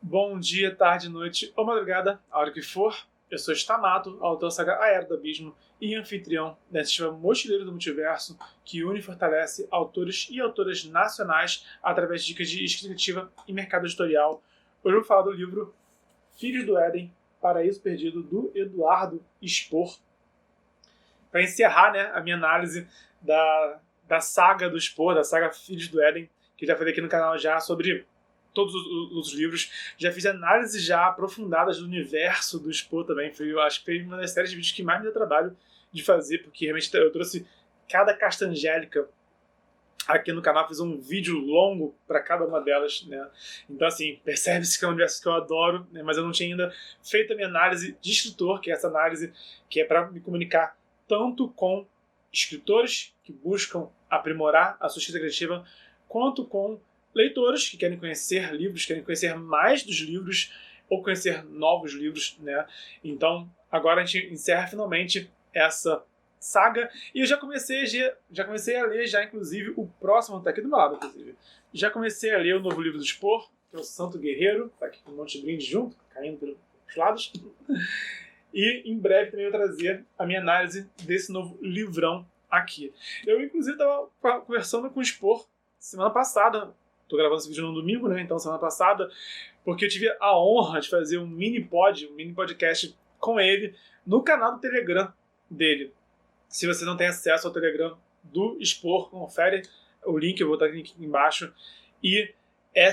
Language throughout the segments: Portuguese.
Bom dia, tarde, noite ou madrugada, a hora que for. Eu sou Stamato, autor da saga A Era do Abismo e anfitrião da iniciativa Mochileiro do Multiverso, que une e fortalece autores e autoras nacionais através de dicas de escrita criativa e mercado editorial. Hoje eu vou falar do livro Filhos do Éden, Paraíso Perdido, do Eduardo Spohr. Para encerrar, a minha análise da saga do Spohr, da saga Filhos do Éden, que eu já falei aqui no canal já sobre todos os livros. Já fiz análises já aprofundadas do universo do Spohr também. Eu acho que foi uma das séries de vídeos que mais me deu trabalho de fazer, porque realmente eu trouxe cada casta angélica aqui no canal, fiz um vídeo longo para cada uma delas, né? Então, assim, percebe-se que é um universo que eu adoro, né? Mas eu não tinha ainda feito a minha análise de escritor, que é essa análise que é para me comunicar tanto com escritores que buscam aprimorar a sua escrita criativa, quanto com leitores que querem conhecer livros, querem conhecer mais dos livros ou conhecer novos livros, né? Então, agora a gente encerra finalmente essa saga e eu já comecei a ler já inclusive o próximo, tá aqui do meu lado inclusive. Já comecei a ler o novo livro do Spohr, que é o Santo Guerreiro, tá aqui com um monte de brinde junto, caindo pelos lados. E em breve também eu vou trazer a minha análise desse novo livrão aqui. Eu inclusive estava conversando com o Spohr semana passada. Tô gravando esse vídeo no domingo, né? Então, semana passada, porque eu tive a honra de fazer um mini podcast com ele no canal do Telegram dele. Se você não tem acesso ao Telegram do Spohr, confere o link, eu vou botar aqui embaixo. E é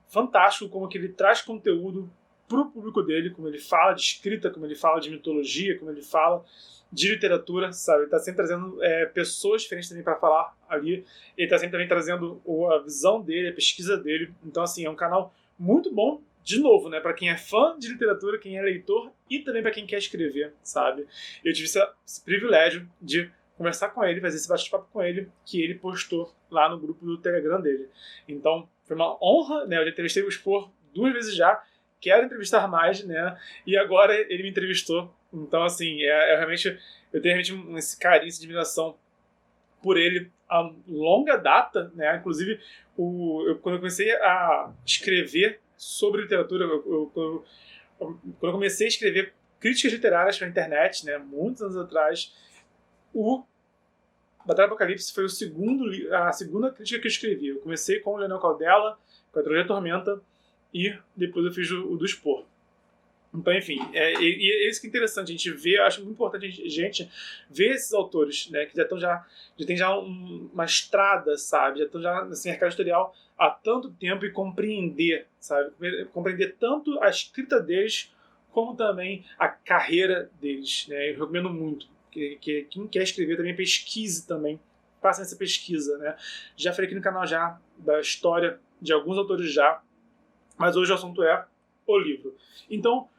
fantástico como que ele traz conteúdo pro público dele, como ele fala de escrita, como ele fala de mitologia, como ele fala de literatura, sabe? Ele tá sempre trazendo pessoas diferentes também para falar ali. Ele tá sempre também trazendo a visão dele, a pesquisa dele. Então, assim, é um canal muito bom, de novo, né? Para quem é fã de literatura, quem é leitor e também para quem quer escrever, sabe? Eu tive esse privilégio de conversar com ele, fazer esse bate-papo com ele, que ele postou lá no grupo do Telegram dele. Então, foi uma honra, né? Eu já entrevistei o Spohr 2 vezes já, quero entrevistar mais, né? E agora ele me entrevistou. Então, assim, eu tenho realmente esse carinho, essa admiração por ele a longa data, né? Inclusive, quando eu comecei a escrever sobre literatura, quando eu comecei a escrever críticas literárias para a internet, né? Muitos anos atrás, o Batalha do Apocalipse foi a segunda crítica que eu escrevi. Eu comecei com o Leonel Caldela, com a Trilogia Tormenta, e depois eu fiz o do Spohr. Então, enfim, é isso que é interessante, a gente vê, acho muito importante a gente ver esses autores, né, que já tem uma estrada, sabe, já estão já nesse mercado editorial há tanto tempo e compreender, sabe, compreender tanto a escrita deles como também a carreira deles, né, eu recomendo muito que quem quer escrever também pesquise também, faça essa pesquisa, né, já falei aqui no canal já da história de alguns autores já, mas hoje o assunto é o livro. Então,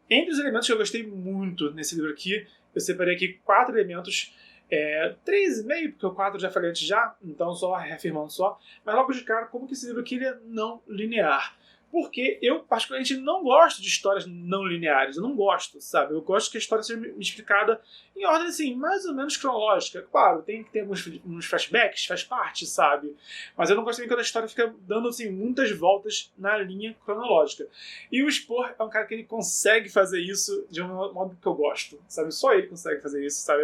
entre os elementos que eu gostei muito nesse livro aqui, eu separei aqui 4 elementos, 3,5, porque o 4 eu já falei antes já, então só reafirmando só, mas logo de cara, como que esse livro aqui ele é não linear. Porque eu, particularmente, não gosto de histórias não lineares. Eu não gosto, sabe? Eu gosto que a história seja me explicada em ordem, assim, mais ou menos cronológica. Claro, tem que ter uns flashbacks, faz parte, sabe? Mas eu não gosto também quando a história fica dando, assim, muitas voltas na linha cronológica. E o Spohr é um cara que ele consegue fazer isso de um modo que eu gosto, sabe? Só ele consegue fazer isso, sabe?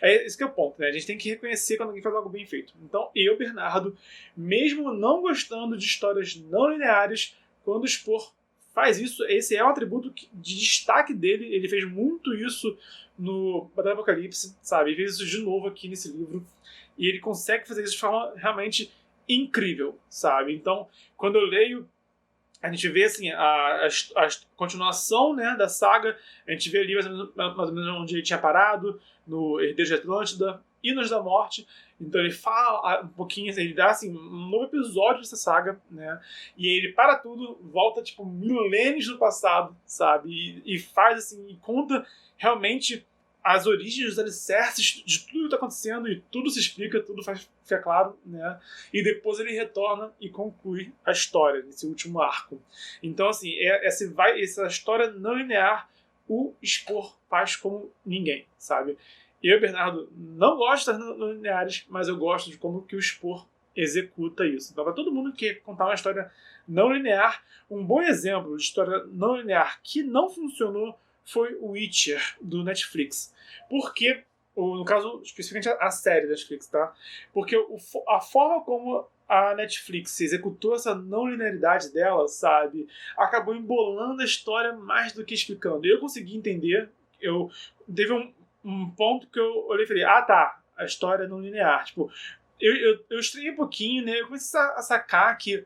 Esse que é o ponto, né? A gente tem que reconhecer quando alguém faz algo bem feito. Então, eu, Bernardo, mesmo não gostando de histórias não lineares, quando o Spohr faz isso, esse é um atributo de destaque dele. Ele fez muito isso no Batalha do Apocalipse, sabe? Ele fez isso de novo aqui nesse livro. E ele consegue fazer isso de forma realmente incrível, sabe? Então, quando eu leio, a gente vê assim, a continuação, né, da saga. A gente vê ali mais ou menos onde ele tinha parado, no Herdeiro de Atlântida, Hinos da Morte. Então ele fala um pouquinho, ele dá assim, um novo episódio dessa saga, né? E aí ele para tudo, volta tipo milênios no passado, sabe? E faz assim, e conta realmente as origens, os alicerces de tudo que está acontecendo, e tudo se explica, tudo fica claro, né? E depois ele retorna e conclui a história nesse último arco. Então, assim, essa história não linear, o Spohr faz como ninguém, sabe? Eu, Bernardo, não gosto das não lineares, mas eu gosto de como que o Spohr executa isso. Então, para todo mundo que quer contar uma história não linear. Um bom exemplo de história não linear que não funcionou foi o Witcher, do Netflix. Porque, no caso, especificamente a série da Netflix, tá? Porque a forma como a Netflix executou essa não linearidade dela, sabe, acabou embolando a história mais do que explicando. Eu consegui entender, teve um ponto que eu olhei e falei, tá, a história é não linear. Tipo, eu estranhei um pouquinho, né? Eu comecei a sacar que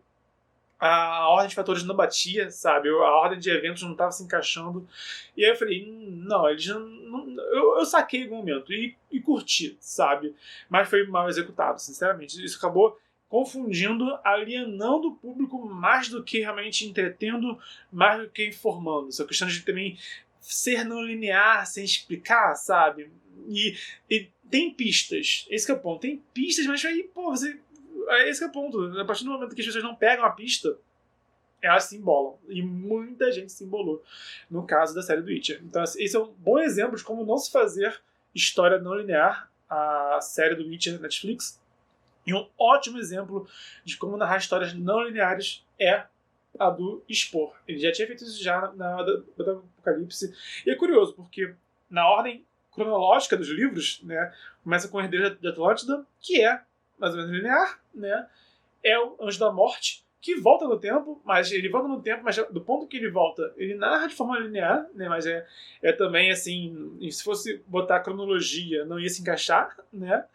a ordem de fatores não batia, sabe? A ordem de eventos não estava se encaixando. E aí eu falei, não, eles não eu saquei em algum momento e curti, sabe? Mas foi mal executado, sinceramente. Isso acabou confundindo, alienando o público mais do que realmente entretendo, mais do que informando. Essa questão de também ser não linear, sem explicar, sabe? E tem pistas. Esse que é o ponto. Tem pistas, mas aí, pô, esse que é o ponto. A partir do momento que as pessoas não pegam a pista, elas se embolam. E muita gente se embolou no caso da série do Witcher. Então, esse é um bom exemplo de como não se fazer história não linear, a série do Witcher Netflix. E um ótimo exemplo de como narrar histórias não lineares é a do Spor. Ele já tinha feito isso já na da Apocalipse. E é curioso, porque na ordem cronológica dos livros, né, começa com o Herdeiro de Atlântida, que é mais ou menos linear, né? É o Anjo da Morte, que volta no tempo, mas ele volta no tempo, mas do ponto que ele volta, ele narra de forma linear, né? Mas é também assim, se fosse botar cronologia, não ia se encaixar, né?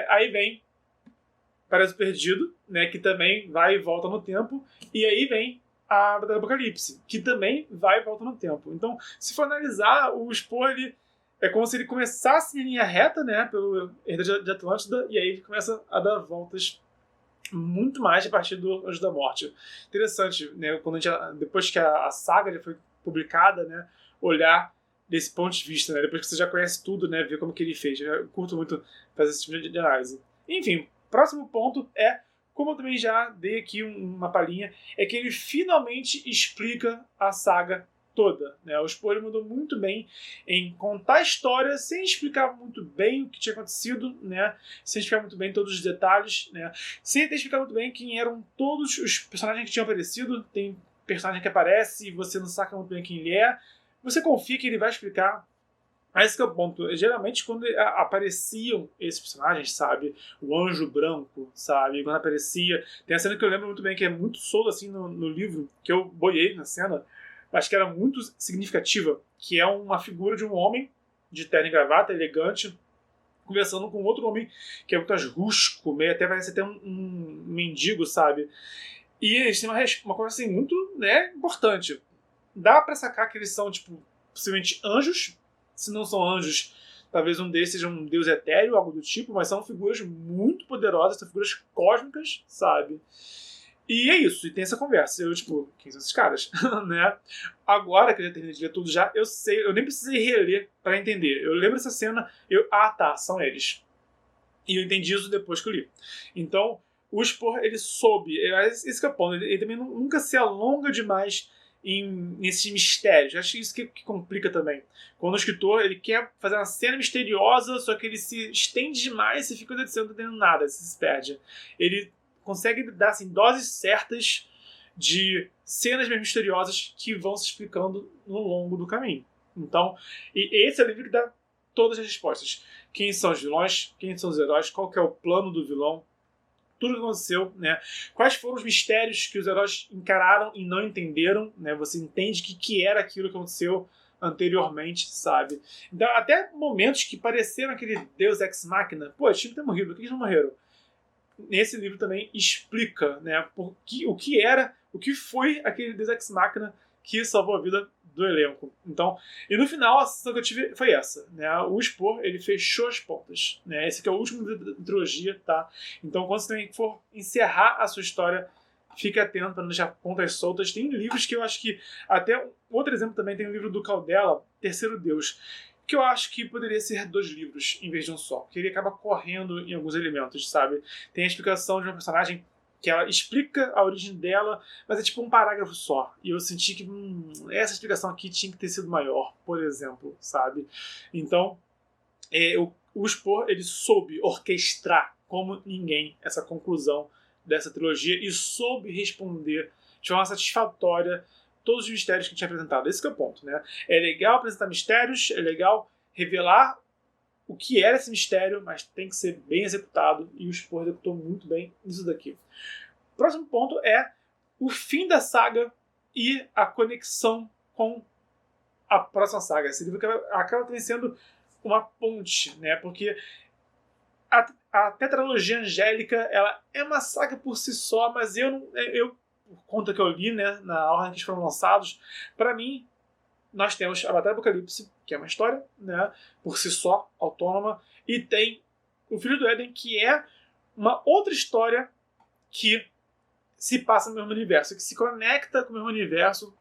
Aí vem Paraíso Perdido, né? Que também vai e volta no tempo, e aí vem a Batalha do Apocalipse, que também vai e volta no tempo. Então, se for analisar, o Spor, ele é como se ele começasse em linha reta, né, pelo Herdeiro de Atlântida, e aí ele começa a dar voltas muito mais a partir do Anjo da Morte. Interessante, né, quando depois que a saga já foi publicada, né, olhar desse ponto de vista, né, depois que você já conhece tudo, né, ver como que ele fez. Eu curto muito fazer esse tipo de análise. Enfim, próximo ponto é, como eu também já dei aqui uma palhinha, é que ele finalmente explica a saga toda, né? O Spor mandou muito bem em contar a história sem explicar muito bem o que tinha acontecido, né? Sem explicar muito bem todos os detalhes, né? Sem até explicar muito bem quem eram todos os personagens que tinham aparecido. Tem personagem que aparece e você não saca muito bem quem ele é. Você confia que ele vai explicar. Mas esse que é o ponto. Geralmente, quando apareciam esses personagens, sabe? O Anjo Branco, sabe? Quando aparecia... Tem a cena que eu lembro muito bem, que é muito solta assim no livro, que eu boiei na cena, mas que era muito significativa, que é uma figura de um homem de terno e gravata, elegante, conversando com outro homem que é muito rusco, meio até parece até um mendigo, sabe? E eles têm uma conversa assim, muito, né, importante. Dá pra sacar que eles são, tipo, possivelmente anjos. Se não são anjos, talvez um desses seja um deus etéreo, algo do tipo, mas são figuras muito poderosas, são figuras cósmicas, sabe? E é isso, e tem essa conversa. Eu, tipo, quem são esses caras? Né? Agora que eu já terminei de ler tudo já, eu sei, eu nem precisei reler pra entender. Eu lembro dessa cena, tá, são eles. E eu entendi isso depois que eu li. Então, o Spor, ele soube, esse que é o ponto, ele também nunca se alonga demais nesses mistérios. Eu acho isso que complica também. Quando o escritor ele quer fazer uma cena misteriosa, só que ele se estende demais e fica não entendendo nada, se perde. Ele consegue dar assim, doses certas de cenas mais misteriosas que vão se explicando no longo do caminho. Então, e esse é o livro que dá todas as respostas. Quem são os vilões, quem são os heróis, qual que é o plano do vilão, tudo que aconteceu, né? Quais foram os mistérios que os heróis encararam e não entenderam, né? Você entende que era aquilo que aconteceu anteriormente, sabe? Então, até momentos que pareceram aquele Deus Ex Machina, pô, eles tinham que ter morrido, por que eles não morreram? Nesse livro também explica, né, o que foi aquele Deus Ex Machina que salvou a vida do elenco. Então, e no final a sensação que eu tive foi essa, né? O Spor, ele fechou as pontas, né? Esse aqui é o último livro da trilogia, tá? Então, quando você for encerrar a sua história, fique atento para não deixar pontas soltas. Tem livros que eu acho que até outro exemplo também tem o livro do Caldela, Terceiro Deus, que eu acho que poderia ser 2 livros em vez de um só, porque ele acaba correndo em alguns elementos, sabe? Tem a explicação de uma personagem que ela explica a origem dela, mas é tipo um parágrafo só. E eu senti que essa explicação aqui tinha que ter sido maior, por exemplo, sabe? Então, o Spor, ele soube orquestrar como ninguém essa conclusão dessa trilogia e soube responder de forma satisfatória todos os mistérios que tinha apresentado. Esse que é o ponto, né? É legal apresentar mistérios, é legal revelar o que era esse mistério, mas tem que ser bem executado, e o Spohr executou muito bem isso daqui. O próximo ponto é o fim da saga e a conexão com a próxima saga. Esse livro acaba sendo uma ponte, né? Porque a tetralogia angélica, ela é uma saga por si só, mas eu por conta que eu li, né, na ordem que eles foram lançados, para mim, nós temos a Batalha do Apocalipse, que é uma história, né, por si só, autônoma, e tem o Filho do Éden, que é uma outra história que se passa no mesmo universo, que se conecta com o mesmo universo,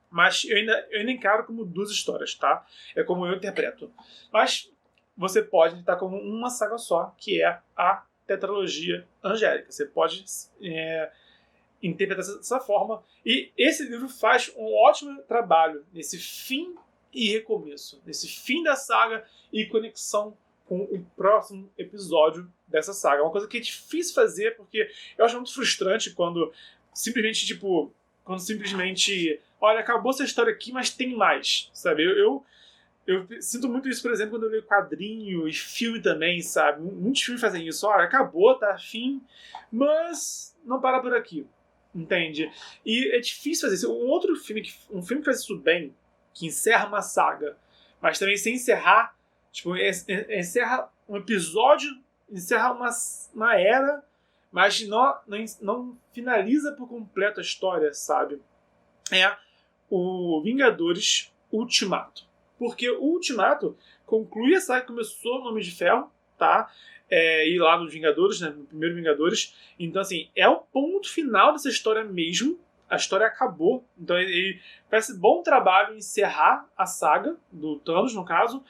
mas eu ainda encaro como duas histórias, tá? É como eu interpreto. Mas você pode estar como uma saga só, que é a tetralogia angélica. Você pode interpretar dessa forma. E esse livro faz um ótimo trabalho nesse fim e recomeço, nesse fim da saga e conexão com o próximo episódio dessa saga. É uma coisa que é difícil fazer, porque eu acho muito frustrante quando simplesmente, olha, acabou essa história aqui, mas tem mais, sabe? Eu sinto muito isso, por exemplo, quando eu leio quadrinho e filme também, sabe? Muitos filmes fazem isso. Olha, acabou, tá fim, mas não para por aqui, entende? E é difícil fazer isso. Um filme que faz isso bem, que encerra uma saga, mas também sem encerrar, encerra um episódio, encerra uma era, mas não finaliza por completo a história, sabe? É o Vingadores Ultimato. Porque o Ultimato conclui a saga que começou no Homem de Ferro, tá? E lá nos Vingadores, né? No primeiro Vingadores. Então, assim, é o ponto final dessa história mesmo. A história acabou. Então, ele faz bom trabalho em encerrar a saga do Thanos, no caso.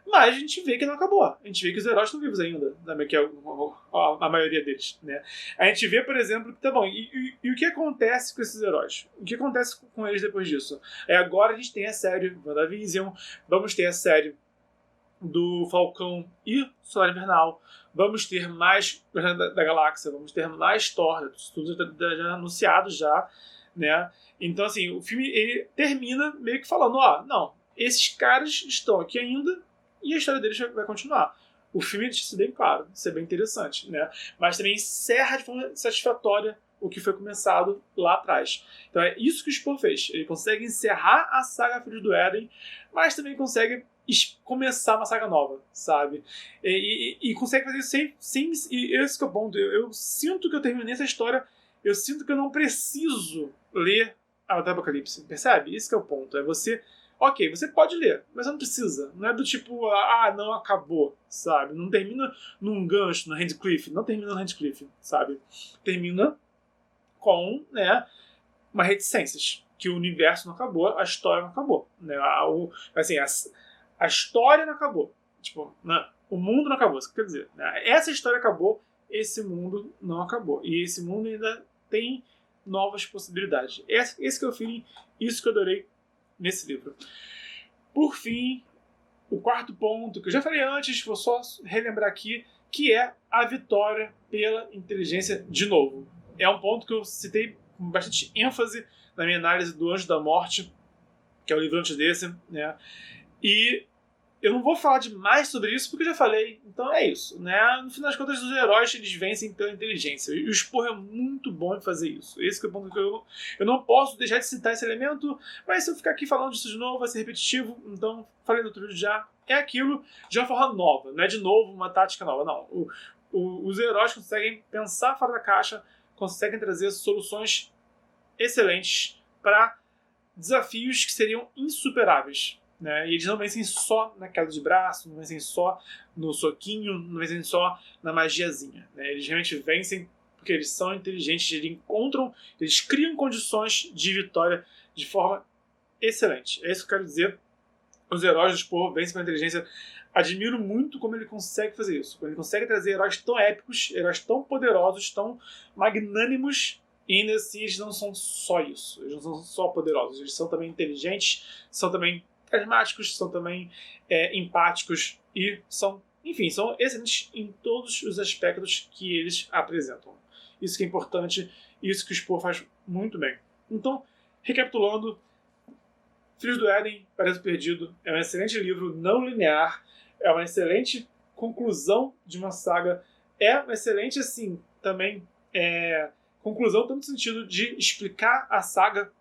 Mas a gente vê que não acabou. A gente vê que os heróis estão vivos ainda, que é a maioria deles, né? A gente vê, por exemplo, que tá bom. E o que acontece com esses heróis? O que acontece com eles depois disso? Agora a gente tem a série WandaVision, vamos ter a série do Falcão e Solar Invernal, vamos ter mais da Galáxia, vamos ter mais Thor, tudo já anunciado já, né? Então, assim, o filme ele termina meio que falando, não, esses caras estão aqui ainda, e a história deles vai continuar. O filme deixa isso bem claro, isso é bem interessante, né? Mas também encerra de forma satisfatória o que foi começado lá atrás. Então é isso que o Spohr fez. Ele consegue encerrar a saga Filhos do Éden, mas também consegue começar uma saga nova, sabe? E consegue fazer isso sem e esse que é o ponto. Eu sinto que eu terminei essa história, eu sinto que eu não preciso ler a Batalha do Apocalipse, percebe? Esse que é o ponto. É você... Ok, você pode ler, mas não precisa. Não é do tipo, não acabou, sabe? Não termina num gancho, no Handcliffe. Não termina no Handcliffe, sabe? Termina com, né, uma reticências. Que o universo não acabou, a história não acabou. Né? A história não acabou. Tipo, o mundo não acabou, isso quer dizer. Né? Essa história acabou, esse mundo não acabou. E esse mundo ainda tem novas possibilidades. Esse que é o feeling, isso que eu adorei nesse livro. Por fim, o quarto ponto, que eu já falei antes, vou só relembrar aqui, que é a vitória pela inteligência de novo. É um ponto que eu citei com bastante ênfase na minha análise do Anjo da Morte, que é o livro antes desse, né? E eu não vou falar demais sobre isso porque eu já falei, então é isso, né? No final das contas, os heróis eles vencem pela inteligência. E o Spohr é muito bom em fazer isso. Esse que é o ponto que eu não posso deixar de citar esse elemento, mas se eu ficar aqui falando disso de novo vai ser repetitivo, então falei no outro vídeo já. É aquilo de uma forma nova, não é de novo uma tática nova, não. Os heróis conseguem pensar fora da caixa, conseguem trazer soluções excelentes para desafios que seriam insuperáveis. Né? E eles não vencem só na queda de braço, não vencem só no soquinho, não vencem só na magiazinha. Né? Eles realmente vencem porque eles são inteligentes, eles criam condições de vitória de forma excelente. É isso que eu quero dizer. Os heróis do Spohr vencem pela inteligência. Admiro muito como ele consegue fazer isso. Como ele consegue trazer heróis tão épicos, heróis tão poderosos, tão magnânimos, e ainda assim eles não são só isso. Eles não são só poderosos. Eles são também inteligentes, são também carismáticos, são também empáticos e são excelentes em todos os aspectos que eles apresentam. isso que é importante, isso que o Spohr faz muito bem. Então, recapitulando, Filhos do Éden, Paraíso Perdido, é um excelente livro não linear, é uma excelente conclusão de uma saga, é uma excelente, assim, também, conclusão tanto no sentido de explicar a saga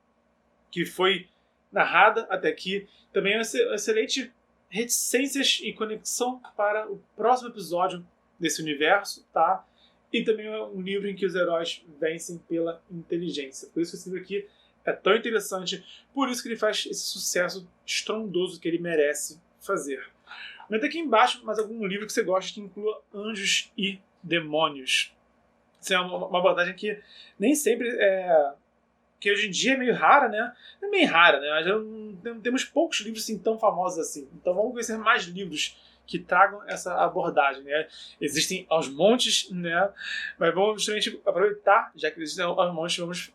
que foi narrada até aqui, também é uma excelente reticências e conexão para o próximo episódio desse universo, tá? E também é um livro em que os heróis vencem pela inteligência. Por isso que esse livro aqui é tão interessante, por isso que ele faz esse sucesso estrondoso que ele merece fazer. Comenta aqui embaixo mais algum livro que você gosta que inclua anjos e demônios. Isso é uma abordagem que nem sempre que hoje em dia é meio rara, né? Não é meio rara, né? Já não temos poucos livros assim, tão famosos assim. Então vamos conhecer mais livros que tragam essa abordagem, né? Existem aos montes, né? Mas vamos justamente aproveitar, já que existem aos montes, vamos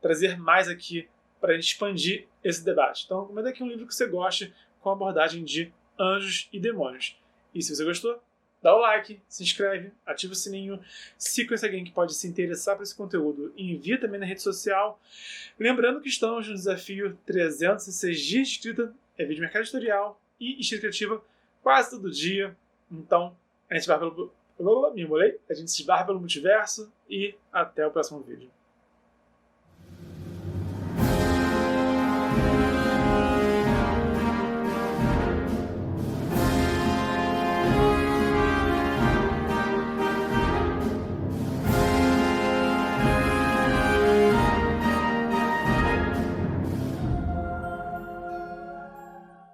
trazer mais aqui para a gente expandir esse debate. Então comenta aqui um livro que você goste com a abordagem de anjos e demônios. E se você gostou, dá o like, se inscreve, ativa o sininho, se conhece alguém que pode se interessar por esse conteúdo, envia também na rede social. Lembrando que estamos no desafio 306 dias de escrita, é vídeo mercado editorial e escrita criativa quase todo dia. Então, a gente se esbarra pelo multiverso e até o próximo vídeo.